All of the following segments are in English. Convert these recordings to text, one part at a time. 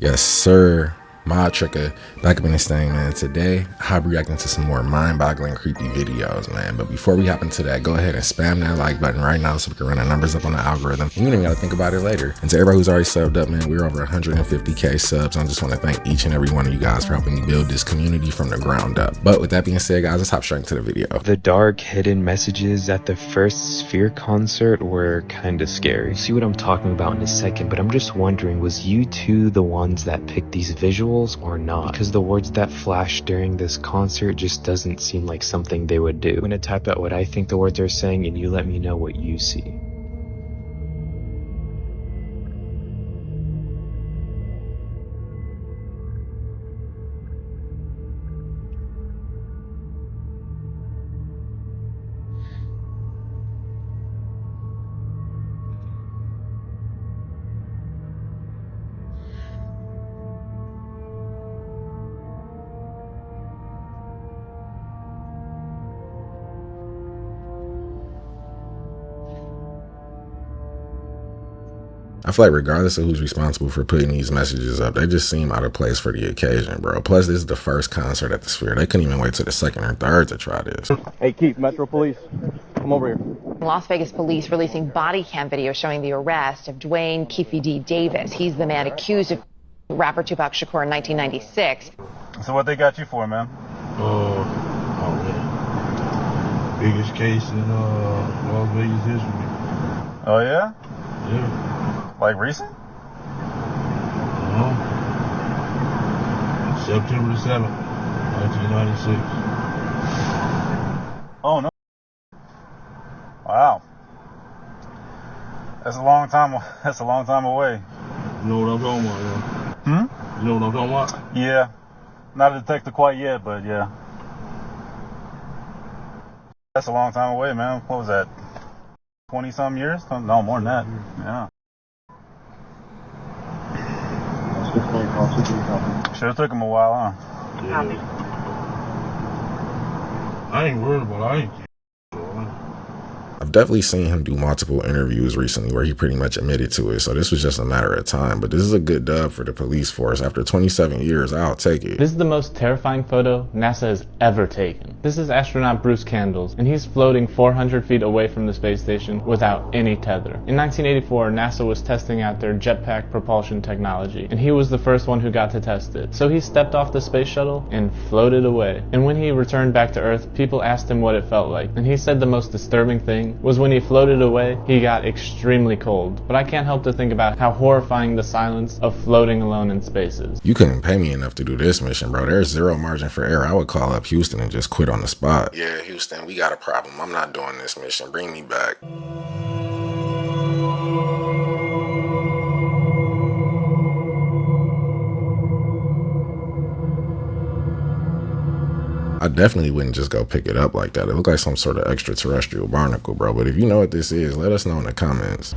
Yes, sir. Mod Tricker back up in this thing, man. Today, I'll be reacting to some more mind-boggling, creepy videos, man. But before we hop into that, go ahead and spam that like button right now so we can run the numbers up on the algorithm. And you don't even gotta think about it later. And to everybody who's already subbed up, man, we're over 150K subs. I just want to thank each and every one of you guys for helping me build this community from the ground up. But with that being said, guys, let's hop straight into the video. The dark, hidden messages at the first Sphere concert were kinda scary. You'll see what I'm talking about in a second, but I'm just wondering, was U2 the ones that picked these visuals or not? Because the words that flashed during this concert just doesn't seem like something they would do. I'm gonna type out what I think the words are saying and you let me know what you see. I feel like regardless of who's responsible for putting these messages up, they just seem out of place for the occasion, bro. Plus, this is the first concert at the Sphere. They couldn't even wait till the second or third to try this. Hey, Keith, Metro Police, come over here. Las Vegas police releasing body cam video showing the arrest of Dwayne Keefe D. Davis. He's the man accused of rapper Tupac Shakur in 1996. So what they got you for, man? Biggest case in Las Vegas history. Oh, yeah? Yeah. Like recent? September the 7th, 1996. Oh, no. Wow. That's a long time. That's a long time away. You know what I'm talking about, yeah? You know what I'm talking about? Yeah. Not a detective quite yet, but yeah. That's a long time away, man. What was that? 20-some years? No, more than that. Yeah. Sure took him a while, huh? Yeah. I ain't worried about it. I ain't. I've definitely seen him do multiple interviews recently where he pretty much admitted to it, so this was just a matter of time. But this is a good dub for the police force. After 27 years, I'll take it. This is the most terrifying photo NASA has ever taken. This is astronaut Bruce Candles, and he's floating 400 feet away from the space station without any tether. In 1984, NASA was testing out their jetpack propulsion technology, and he was the first one who got to test it. So he stepped off the space shuttle and floated away. And when he returned back to Earth, people asked him what it felt like, and he said the most disturbing thing was when he floated away, he got extremely cold. But I can't help to think about how horrifying the silence of floating alone in space is. You couldn't pay me enough to do this mission, bro. There's zero margin for error. I would call up Houston and just quit on the spot. Yeah, Houston, we got a problem. I'm not doing this mission. Bring me back. I definitely wouldn't just go pick it up like that. It looked like some sort of extraterrestrial barnacle, bro. But if you know what this is, let us know in the comments.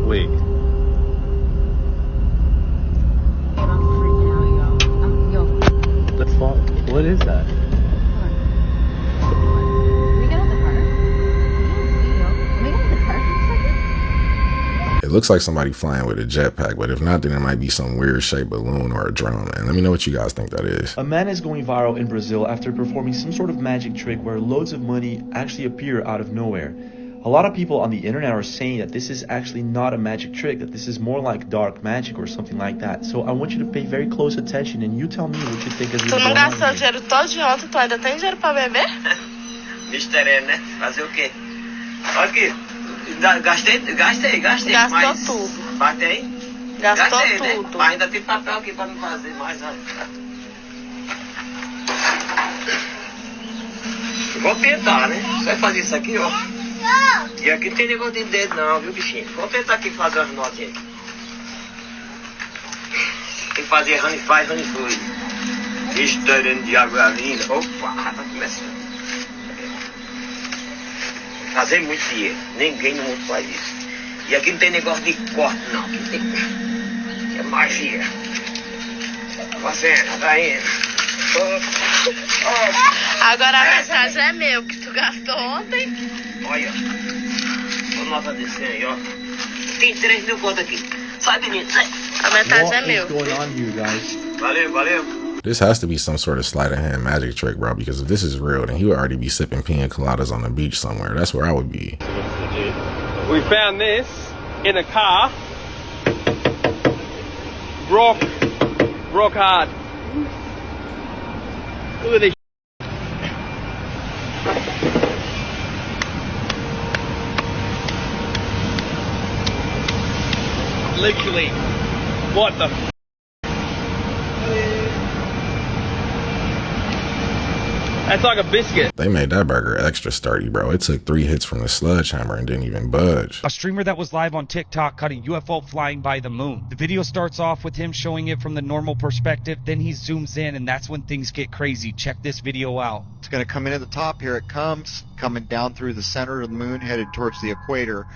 Wait. The fuck? What is that? It looks like somebody flying with a jetpack, but if not, then it might be some weird shaped balloon or a drone, man. Let me know what you guys think that is. A man is going viral in Brazil after performing some sort of magic trick where loads of money actually appear out of nowhere. A lot of people on the internet are saying that this is actually not a magic trick, that this is more like dark magic or something like that. So I want you to pay very close attention and you tell me what you think is Tu não gastou dinheiro todo de ontem, tu ainda tem dinheiro pra beber? Mistério, né? Fazer o quê? Olha aqui. Gastei. Gastou mas tudo. Batei? Gastou Gastei, tudo. Né? Mas ainda tem papel aqui pra me fazer mais. Olha. Vou tentar, né? Você vai fazer isso aqui, ó. E aqui não tem negócio de dedo não, viu, bichinho? Vamos tentar aqui fazer umas notinhas aqui. Tem que fazer honey fluid. Mistério de água linda. Opa, tá começando. Fazer muito dinheiro. Ninguém no mundo faz isso. E aqui não tem negócio de corte, não. Aqui tem. É magia. Tá fazendo, tá indo. Agora a mensagem é meu, que tu gastou ontem. Olha. Vamos lá fazer 100 aí, ó. Tem 3 mil conto aqui. Sai, menino, sai. A metade é What meu. is going on here, guys? Valeu, valeu. This has to be some sort of sleight of hand magic trick, bro, because if this is real, then he would already be sipping pina coladas on the beach somewhere. That's where I would be. We found this in a car. Rock hard. Look at this. Literally, what the? That's like a biscuit. They made that burger extra sturdy, bro. It took 3 hits from the sledgehammer and didn't even budge. A streamer that was live on TikTok caught a UFO flying by the moon. The video starts off with him showing it from the normal perspective, then he zooms in, and that's when things get crazy. Check this video out. It's going to come in at the top. Here it comes, coming down through the center of the moon, headed towards the equator.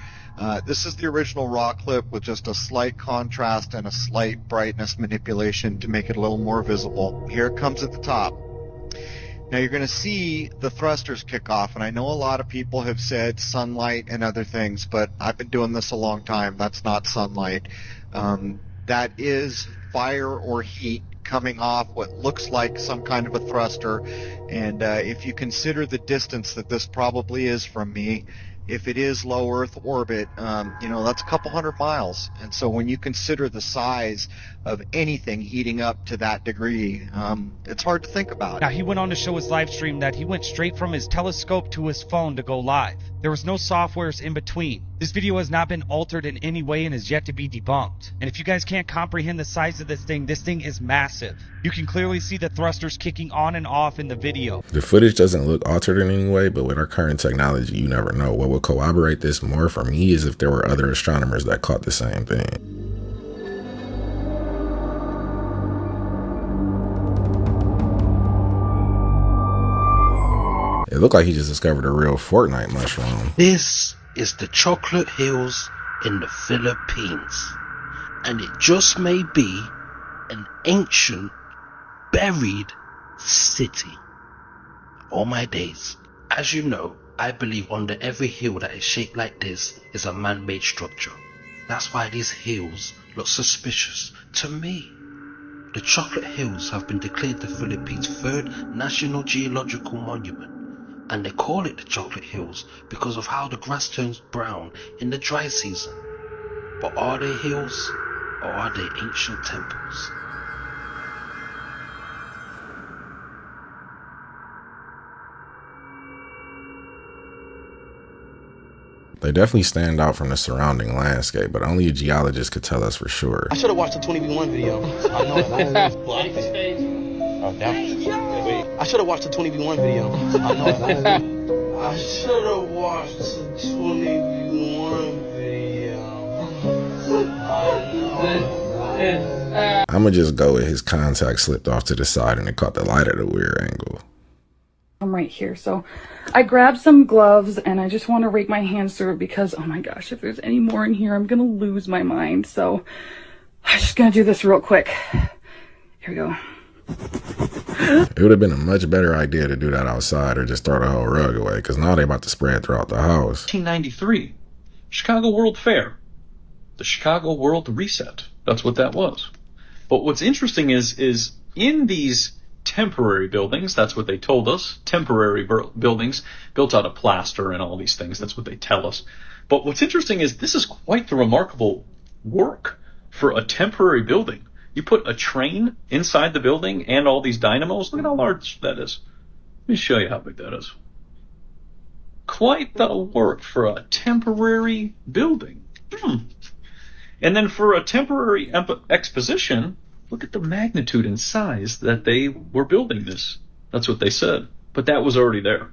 This is the original raw clip with just a slight contrast and a slight brightness manipulation to make it a little more visible. Here it comes at the top. Now you're going to see the thrusters kick off, and I know a lot of people have said sunlight and other things, but I've been doing this a long time. That's not sunlight. That is fire or heat coming off what looks like some kind of a thruster, and if you consider the distance that this probably is from me, if it is low Earth orbit, that's a couple hundred miles. And so when you consider the size of anything heating up to that degree, it's hard to think about. Now, he went on to show his live stream that he went straight from his telescope to his phone to go live. There was no softwares in between. This video has not been altered in any way and is yet to be debunked. And if you guys can't comprehend the size of this thing is massive. You can clearly see the thrusters kicking on and off in the video. The footage doesn't look altered in any way, but with our current technology, you never know. What would corroborate this more for me is if there were other astronomers that caught the same thing. It looked like he just discovered a real Fortnite mushroom. This is the Chocolate Hills in the Philippines, and it just may be an ancient buried city. All my days, as you know, I believe under every hill that is shaped like this is a man-made structure. That's why these hills look suspicious to me. The Chocolate Hills have been declared the Philippines' third National Geological Monument, and they call it the Chocolate Hills because of how the grass turns brown in the dry season. But are they hills or are they ancient temples? They definitely stand out from the surrounding landscape, but only a geologist could tell us for sure. I should have watched the 20v1 video. I know. Oh, damn. Wait. I should have watched the 20v1 video. I know. I should have watched the 20v1 video. I'ma just go with his contact slipped off to the side and it caught the light at a weird angle. I'm right here. So I grabbed some gloves and I just want to rake my hands through it because, oh my gosh, if there's any more in here, I'm going to lose my mind. So I'm just going to do this real quick. Here we go. It would have been a much better idea to do that outside or just throw the whole rug away, because now they're about to spread throughout the house. 1993, Chicago World Fair. The Chicago World Reset. That's what that was. But what's interesting is in these temporary buildings, that's what they told us, temporary buildings built out of plaster and all these things, that's what they tell us. But what's interesting is this is quite the remarkable work for a temporary building. You put a train inside the building and all these dynamos. Look at how large that is. Let me show you how big that is. Quite the work for a temporary building. And then for a temporary exposition, look at the magnitude and size that they were building this. That's what they said. But that was already there.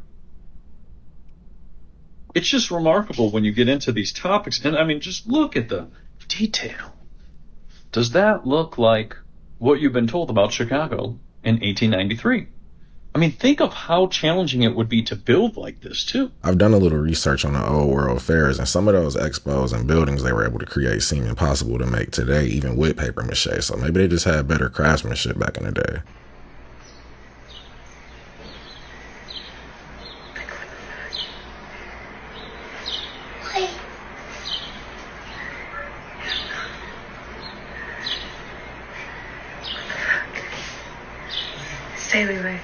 It's just remarkable when you get into these topics. And I mean, just look at the detail. Does that look like what you've been told about Chicago in 1893? I mean, think of how challenging it would be to build like this, too. I've done a little research on the old world fairs, and some of those expos and buildings they were able to create seem impossible to make today, even with paper mache. So maybe they just had better craftsmanship back in the day. Okay, bebé.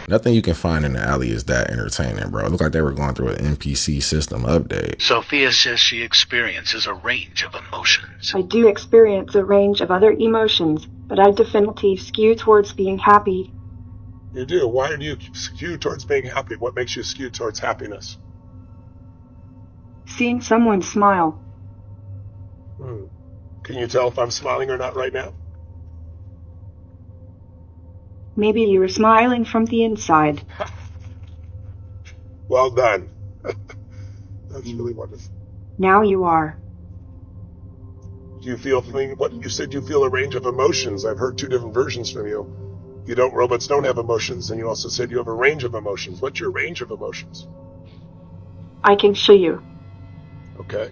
Nothing you can find in the alley is that entertaining, bro. It looked like they were going through an NPC system update. Sophia says she experiences a range of emotions. I do experience a range of other emotions, but I definitely skew towards being happy. You do? Why do you skew towards being happy? What makes you skew towards happiness? Seeing someone smile. Can you tell if I'm smiling or not right now? Maybe you were smiling from the inside. Well done. That's really wonderful. Now you are. Do you feel what you said? You feel a range of emotions. I've heard two different versions from you. Robots don't have emotions, and you also said you have a range of emotions. What's your range of emotions? I can show you. Okay.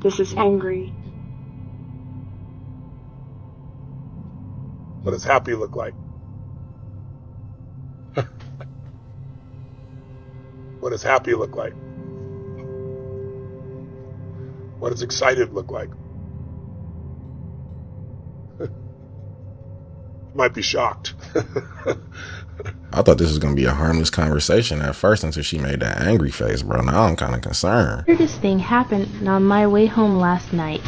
This is angry. What does happy look like? What does happy look like? What does excited look like? Might be shocked. I thought this was going to be a harmless conversation at first until she made that angry face, bro. Now I'm kind of concerned. Weirdest thing happened on my way home last night.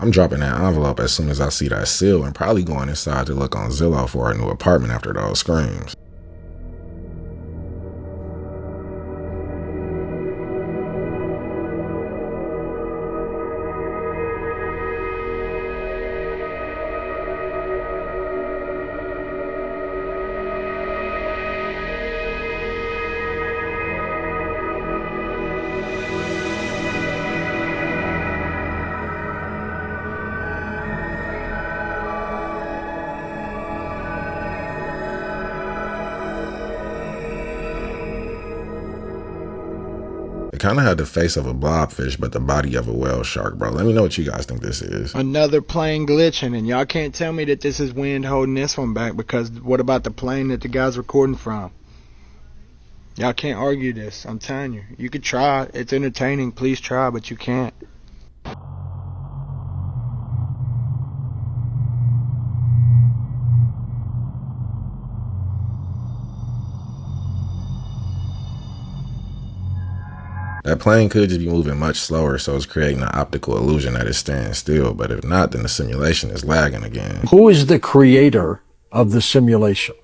I'm dropping that envelope as soon as I see that seal and probably going inside to look on Zillow for a new apartment after those screams. It kind of had the face of a blobfish, but the body of a whale shark, bro. Let me know what you guys think this is. Another plane glitching, and y'all can't tell me that this is wind holding this one back, because what about the plane that the guy's recording from? Y'all can't argue this. I'm telling you. You could try. It's entertaining. Please try, but you can't. That plane could just be moving much slower, so it's creating an optical illusion that it's standing still. But if not, then the simulation is lagging again. Who is the creator of the simulation?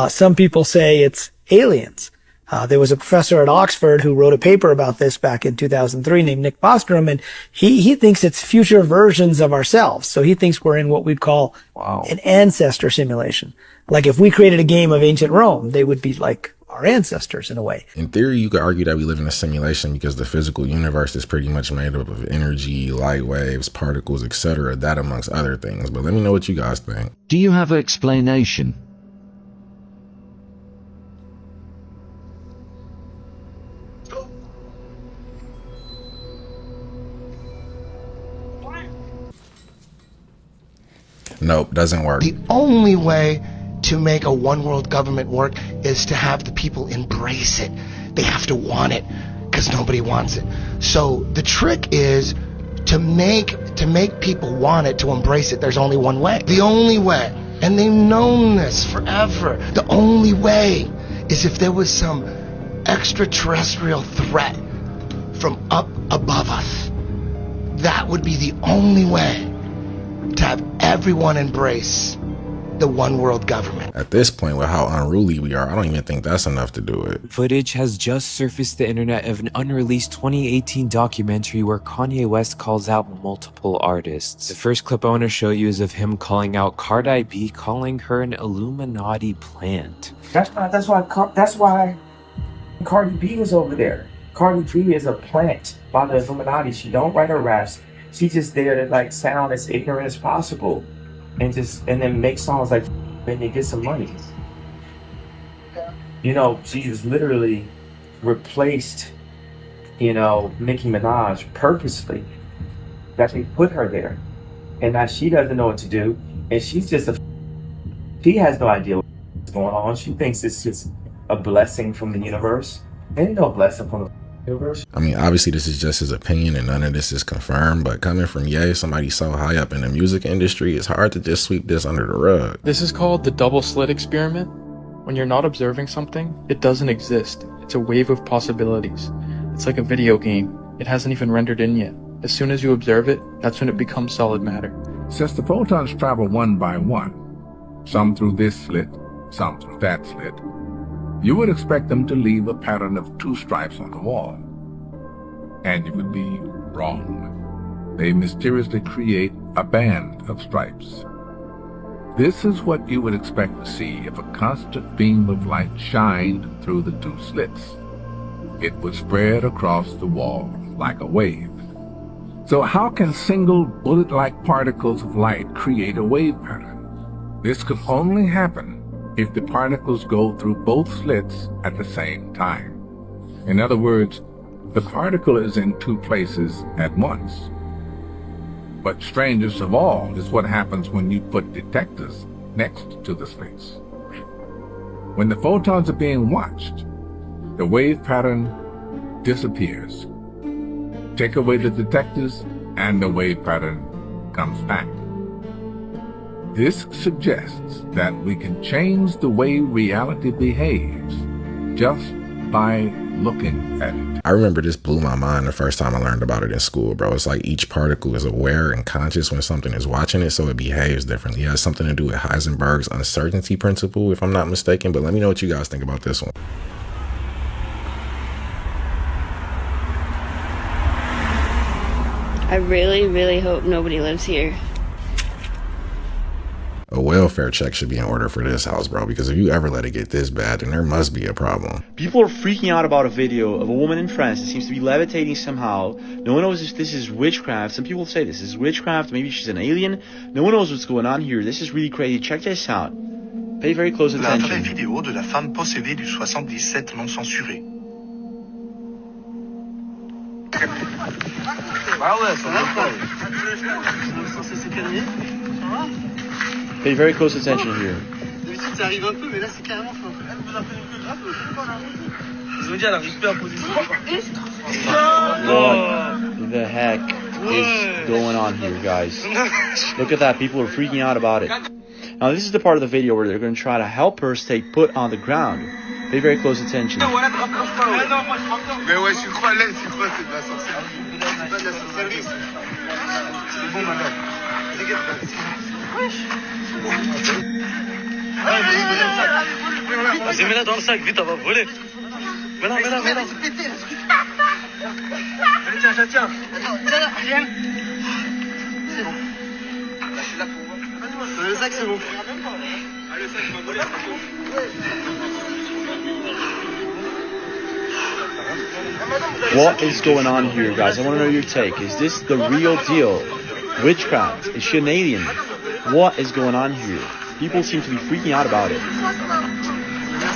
Some people say it's aliens. There was a professor at Oxford who wrote a paper about this back in 2003 named Nick Bostrom, and he thinks it's future versions of ourselves. So he thinks we're in what we'd call an ancestor simulation. Like if we created a game of ancient Rome, they would be like our ancestors in a way. In theory, you could argue that we live in a simulation because the physical universe is pretty much made up of energy, light waves, particles, etc., that amongst other things. But let me know what you guys think. Do you have an explanation? Nope, doesn't work. The only way to make a one world government work is to have the people embrace it. They have to want it because nobody wants it. So the trick is to make people want it, to embrace it. There's only one way. The only way, and they've known this forever, the only way is if there was some extraterrestrial threat from up above us. That would be the only way. to have everyone embrace the one world government. At this point, with how unruly we are, I don't even think that's enough to do it. Footage has just surfaced the internet of an unreleased 2018 documentary where Kanye West calls out multiple artists. The first clip I want to show you is of him calling out Cardi B, calling her an Illuminati plant. That's why Cardi B is over there. Cardi B is a plant by the Illuminati. She don't write her raps. She's just there to like sound as ignorant as possible, and then make songs like and they get some money. You know, she just literally replaced, you know, Nicki Minaj purposely. That they put her there, and now she doesn't know what to do, and she's just she has no idea what's going on. She thinks it's just a blessing from the universe. There ain't no blessing from the universe. I mean, obviously this is just his opinion and none of this is confirmed, but coming from Ye, somebody so high up in the music industry, it's hard to just sweep this under the rug. This is called the double slit experiment. When you're not observing something, it doesn't exist. It's a wave of possibilities. It's like a video game. It hasn't even rendered in yet. As soon as you observe it, that's when it becomes solid matter. Since the photons travel one by one, some through this slit, some through that slit, you would expect them to leave a pattern of two stripes on the wall. And you would be wrong. They mysteriously create a band of stripes. This is what you would expect to see if a constant beam of light shined through the two slits. It would spread across the wall like a wave. So how can single bullet-like particles of light create a wave pattern? This could only happen if the particles go through both slits at the same time. In other words, the particle is in two places at once. But strangest of all is what happens when you put detectors next to the slits. When the photons are being watched, the wave pattern disappears. Take away the detectors and the wave pattern comes back. This suggests that we can change the way reality behaves just by looking at it. I remember this blew my mind the first time I learned about it in school, bro. It's like each particle is aware and conscious when something is watching it, so it behaves differently. It has something to do with Heisenberg's uncertainty principle, if I'm not mistaken, but let me know what you guys think about this one. I really, really hope nobody lives here. A welfare check should be in order for this house, bro, because if you ever let it get this bad, then there must be a problem. People are freaking out about a video of a woman in France that seems to be levitating somehow. No one knows if this is witchcraft. Some people say this is witchcraft. Maybe she's an alien. No one knows what's going on here. This is really crazy. Check this out. Pay very close attention. La vraie vidéo de la femme possédée du 77 non censurée. Pay very close attention here. D'habitude ça arrive un peu, mais là c'est carrément fort. Ils ont dit elle arrive plus à position. What the heck is going on here, guys? Look at that. People are freaking out about it. Now this is the part of the video where they're going to try to help her stay put on the ground. Pay very close attention. Mais ouais, je crois là, c'est quoi, c'est de la sorcellerie. C'est pas de la sorcellerie. C'est bon, madame. Vas-y, mets-la dans le sac, vite, on va voler. Mets-la. Allez, tiens. Attends, tiens. C'est bon. Là, je suis là pour voir. Le sac, c'est bon. Ah, le sac, il va voler. What is going on here, guys? I want to know your take. Is this the real deal? Witchcraft? Is she an alien? What is going on here? People seem to be freaking out about it.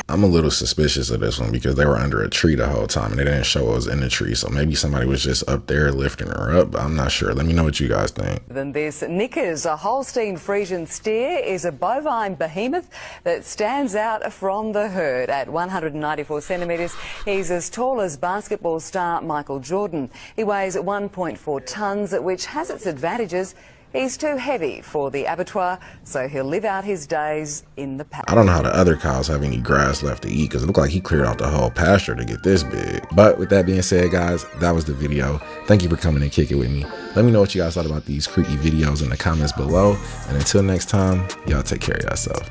I'm a little suspicious of this one because they were under a tree the whole time and they didn't show us in the tree. So maybe somebody was just up there lifting her up. But I'm not sure. Let me know what you guys think. Than this, Knickers, a Holstein Friesian steer, is a bovine behemoth that stands out from the herd. At 194 centimetres, he's as tall as basketball star Michael Jordan. He weighs 1.4 tonnes, which has its advantages he's too heavy for the abattoir, so he'll live out his days in the paddock. I don't know how the other cows have any grass left to eat, because it looked like he cleared out the whole pasture to get this big. But with that being said, guys, that was the video. Thank you for coming and kick it with me. Let me know what you guys thought about these creepy videos in the comments below. And until next time, y'all take care of yourself.